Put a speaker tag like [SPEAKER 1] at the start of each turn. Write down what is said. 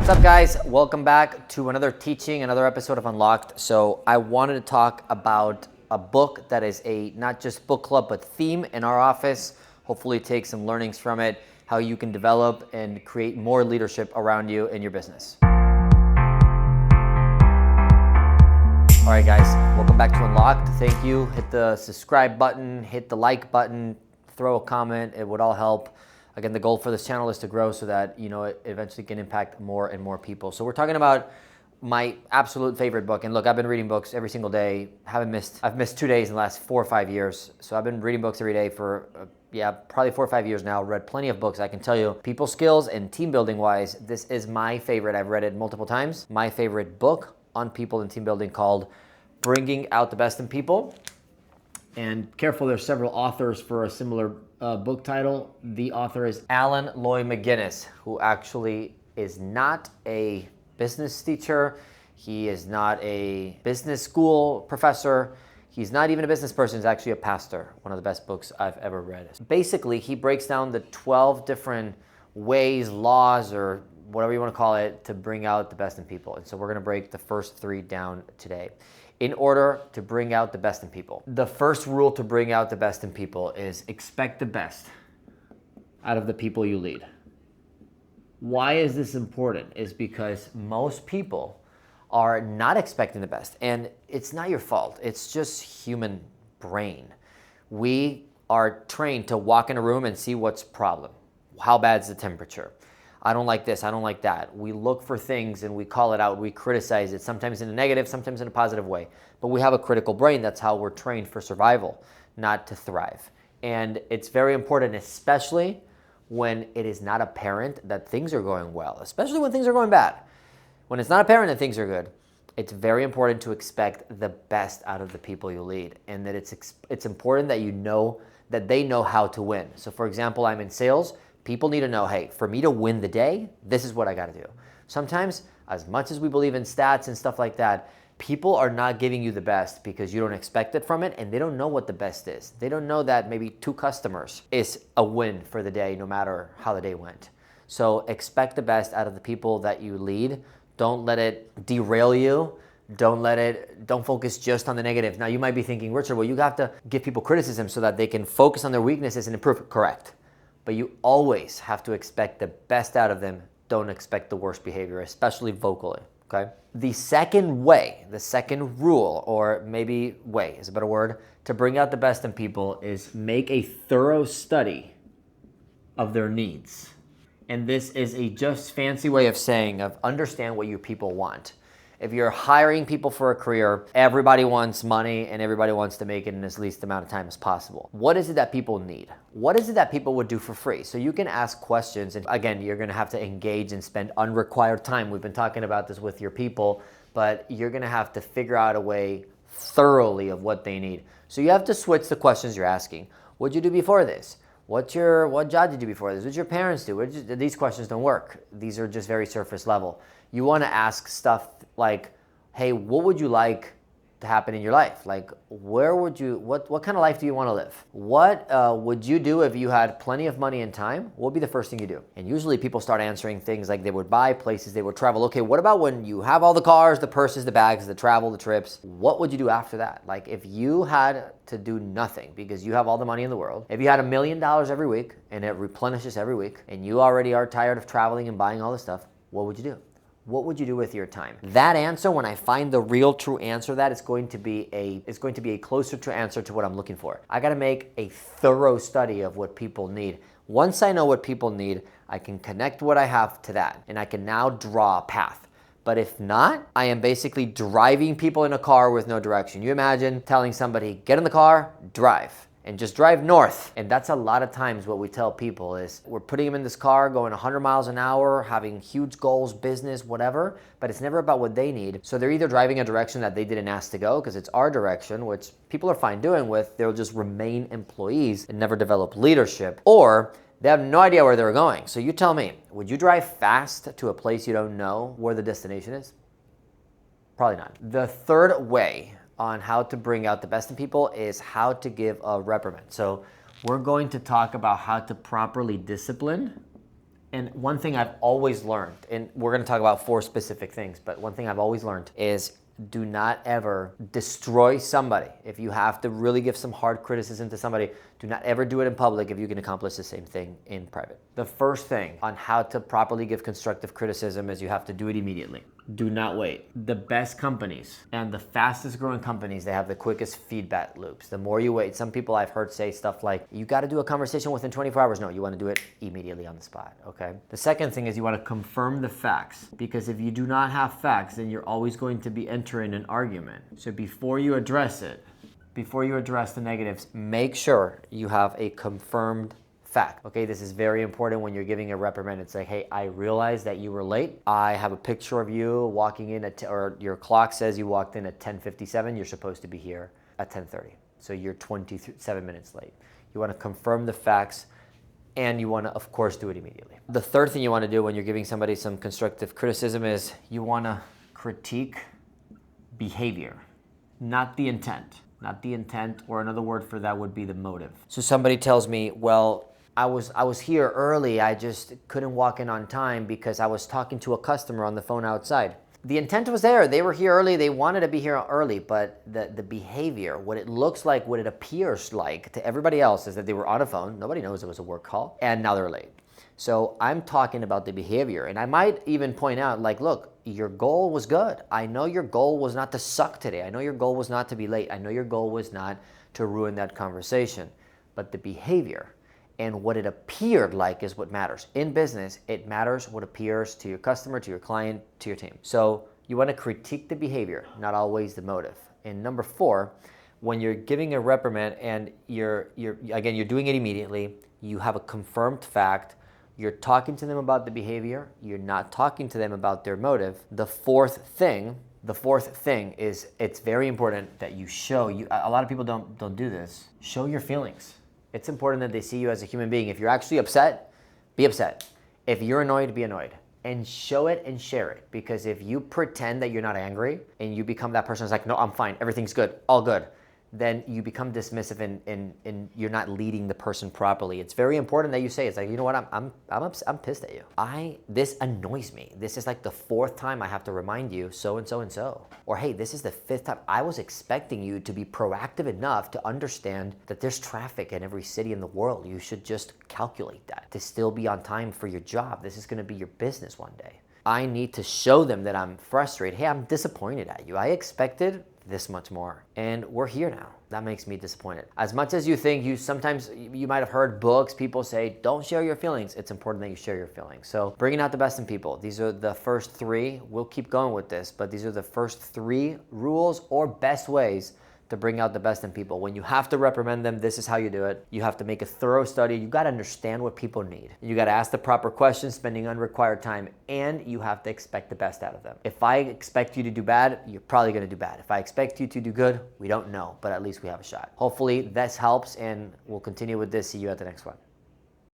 [SPEAKER 1] What's up, guys? Welcome back to another teaching, another episode of Unlocked. So I wanted to talk about a book that is a not just book club, but theme in our office. Hopefully take some learnings from it, how you can develop and create more leadership around you in your business. All right, guys, welcome back to Unlocked. Thank you. Hit the subscribe button, hit the like button, throw a comment. It would all help. Again, the goal for this channel is to grow so that, it eventually can impact more and more people. So we're talking about my absolute favorite book. And look, I've been reading books every single day. I've missed 2 days in the last 4 or 5 years. So I've been reading books every day for, probably 4 or 5 years now. Read plenty of books. I can tell you, people skills and team building wise, this is my favorite. I've read it multiple times. My favorite book on people and team building called Bringing Out the Best in People. And careful, there's several authors for a similar book title. The author is Alan Loy McGinnis, who actually is not a business teacher. He is not a business school professor. He's not even a business person. He's actually a pastor. One of the best books I've ever read. Basically, he breaks down the 12 different ways, laws, or whatever you want to call it, to bring out the best in people. And so we're going to break the first 3 down today in order to bring out the best in people. The first rule to bring out the best in people is expect the best out of the people you lead. Why is this important? Is because most people are not expecting the best. And it's not your fault. It's just human brain. We are trained to walk in a room and see what's problem. How bad's the temperature? I don't like this, I don't like that. We look for things and we call it out, we criticize it, sometimes in a negative, sometimes in a positive way. But we have a critical brain. That's how we're trained for survival, not to thrive. And it's very important, especially when it is not apparent that things are going well, especially when things are going bad. When it's not apparent that things are good, it's very important to expect the best out of the people you lead. And that it's important that you know that they know how to win. So for example, I'm in sales. People need to know, hey, for me to win the day, this is what I got to do. Sometimes, as much as we believe in stats and stuff like that, people are not giving you the best because you don't expect it from it, and they don't know what the best is. They don't know that maybe 2 customers is a win for the day, no matter how the day went. So expect the best out of the people that you lead. Don't let it derail you. Don't focus just on the negative. Now, you might be thinking, Richard, well, you have to give people criticism so that they can focus on their weaknesses and improve. Correct. But you always have to expect the best out of them. Don't expect the worst behavior, especially vocally, okay? The second rule, or maybe way is a better word, to bring out the best in people is make a thorough study of their needs. And this is a just fancy way of saying understand what your people want. If you're hiring people for a career, everybody wants money and everybody wants to make it in as least amount of time as possible. What is it that people need? What is it that people would do for free? So you can ask questions, and again, you're gonna have to engage and spend unrequired time. We've been talking about this with your people, but you're gonna have to figure out a way thoroughly of what they need. So you have to switch the questions you're asking. What'd you do before this? What job did you do before this? What did your parents do? These questions don't work. These are just very surface level. You want to ask stuff like, hey, what would you like to happen in your life? Like, what kind of life do you want to live? What would you do if you had plenty of money and time? What would be the first thing you do? And usually people start answering things like they would buy, places they would travel. Okay, what about when you have all the cars, the purses, the bags, the travel, the trips? What would you do after that? Like, if you had to do nothing because you have all the money in the world, if you had $1 million every week and it replenishes every week and you already are tired of traveling and buying all this stuff, what would you do? What would you do with your time? That answer, when I find the real true answer, that is going to be a closer to answer to what I'm looking for. I got to make a thorough study of what people need. Once I know what people need, I can connect what I have to that, and I can now draw a path. But if not, I am basically driving people in a car with no direction. You imagine telling somebody, get in the car, drive. And just drive north. And that's a lot of times what we tell people is we're putting them in this car going 100 miles an hour, having huge goals, business, whatever, but it's never about what they need. So they're either driving a direction that they didn't ask to go because it's our direction, which people are fine doing with, they'll just remain employees and never develop leadership, or they have no idea where they're going. So you tell me, would you drive fast to a place you don't know where the destination is? Probably not. The third way on how to bring out the best in people is how to give a reprimand. So we're going to talk about how to properly discipline And one thing I've always learned, and we're going to talk about 4 specific things, but one thing I've always learned is do not ever destroy somebody. If you have to really give some hard criticism to somebody, do not ever do it in public if you can accomplish the same thing in private. The first thing on how to properly give constructive criticism is you have to do it immediately. Do not wait. The best companies and the fastest growing companies, they have the quickest feedback loops. The more you wait, some people I've heard say stuff like, you got to do a conversation within 24 hours. No, you want to do it immediately on the spot, okay? The second thing is you want to confirm the facts, because if you do not have facts, then you're always going to be entering an argument. So before you address it, before you address the negatives, make sure you have a confirmed fact. Okay, this is very important when you're giving a reprimand. It's like, hey, I realize that you were late. I have a picture of you walking in at, or your clock says you walked in at 10:57. You're supposed to be here at 10:30. So you're 27 minutes late. You want to confirm the facts, and you want to, of course, do it immediately. The third thing you want to do when you're giving somebody some constructive criticism is you want to critique behavior, not the intent. Not the intent, or another word for that would be the motive. So somebody tells me, well, I was here early, I just couldn't walk in on time because I was talking to a customer on the phone outside. The intent was there, they were here early, they wanted to be here early, but the behavior, what it looks like, what it appears like to everybody else is that they were on a phone, nobody knows it was a work call, and now they're late. So I'm talking about the behavior, and I might even point out, like, look, your goal was good. I know your goal was not to suck today. I know your goal was not to be late. I know your goal was not to ruin that conversation. But the behavior and what it appeared like is what matters. In business, it matters what appears to your customer, to your client, to your team. So you want to critique the behavior, not always the motive. And number 4, when you're giving a reprimand and you're doing it immediately, you have a confirmed fact, you're talking to them about the behavior, you're not talking to them about their motive. The fourth thing is it's very important that you show, a lot of people don't do this, show your feelings. It's important that they see you as a human being. If you're actually upset, be upset. If you're annoyed, be annoyed. And show it and share it. Because if you pretend that you're not angry and you become that person who's like, no, I'm fine, everything's good, all good, then you become dismissive and you're not leading the person properly. It's very important that you say, it's like, you know what, I'm pissed at you. This annoys me. This is like the 4th time I have to remind you so and so and so. Or hey, this is the 5th time. I was expecting you to be proactive enough to understand that there's traffic in every city in the world. You should just calculate that to still be on time for your job. This is gonna be your business one day. I need to show them that I'm frustrated. Hey, I'm disappointed at you. I expected this much more, and we're here now. That makes me disappointed. As much as you think, sometimes you might have heard books, people say, don't share your feelings. It's important that you share your feelings. So bringing out the best in people. These are the first 3. We'll keep going with this, but these are the first 3 rules or best ways to bring out the best in people. When you have to reprimand them, this is how you do it. You have to make a thorough study. You got to understand what people need. You got to ask the proper questions, spending unrequired time, and you have to expect the best out of them. If I expect you to do bad, you're probably going to do bad. If I expect you to do good, we don't know, but at least we have a shot. Hopefully this helps, and we'll continue with this. See you at the next one.